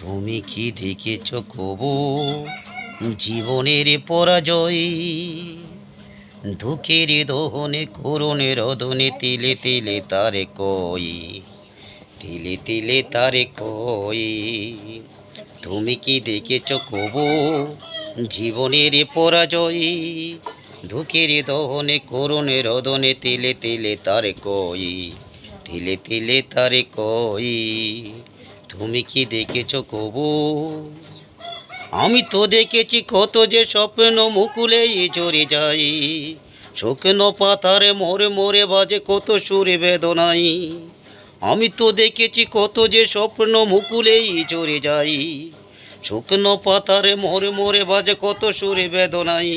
তুমি কি দেখেছ কবু জীবনের পরাজয়? দুঃখের দহনে করুণের রদনে তিলে তিলে তারে কই, তিলে তিলে তারে কই। তুমি কি দেখেছ কবু জীবনের পরাজয়? দুঃখের দহনে করুণের রদনে তিলে তিলে তারে কই, তিলে তিলে তারে কই। তুমি কি দেখেছ কবু? আমি তো দেখেছি কত যে স্বপ্ন মুকুলেই ঝরে যাই, শুকনো পাতারে মোরে মোরে বাজে কত সুরে বেদনাই। আমি তো দেখেছি কত যে স্বপ্ন মুকুলেই ঝরে যাই, শুকনো পাতারে মোরে মোরে বাজে কত সুরে বেদনাই।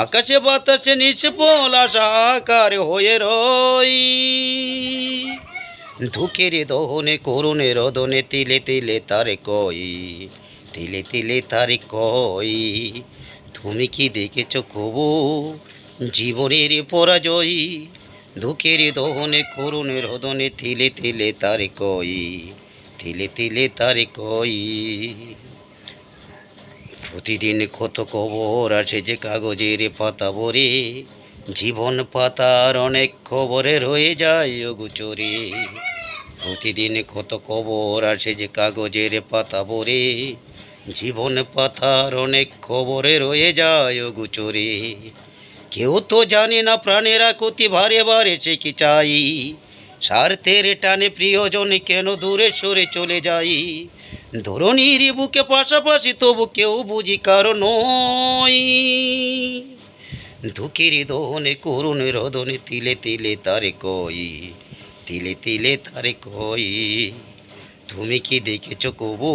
আকাশে বাতাসে নিষ্ফল আশা আকার হয়ে রই, দুঃখের দহনে করুণের রদনে তিলে তিলে তারে কই, তিলে তিলে তারে কই। তুমি কি দেখেছ কবু জীবনের পরাজয়? দুঃখের দহনে করুণের রদনে তিলে তিলে তারে কই, তিলে তিলে তারে কই। প্রতিদিন কত খবর আসে যে কাগজের পাতা ভরে, জীবন পাতার অনেক খবরে রয়ে যায় অগোচরে। প্রতিদিন কত খবর আসে যে কাগজের পাতা ভরে, জীবন পাতার অনেক খবরে রয়ে যায় অগোচরে। কেউ তো জানে না প্রাণেরা কতি ভারে ভারে সে কি চাই, স্বার্থের টানে প্রিয়জনে কেন দূরে সরে চলে যাই। ধরণীর বুকে পাশাপাশি তবু কেউ বুঝি কারণ নয়, দুঃখের দহনে করুণ রদনে তিলে তিলে তারে কই, তিলে তিলে তারে কই। তুমি কি দেখেছ কবু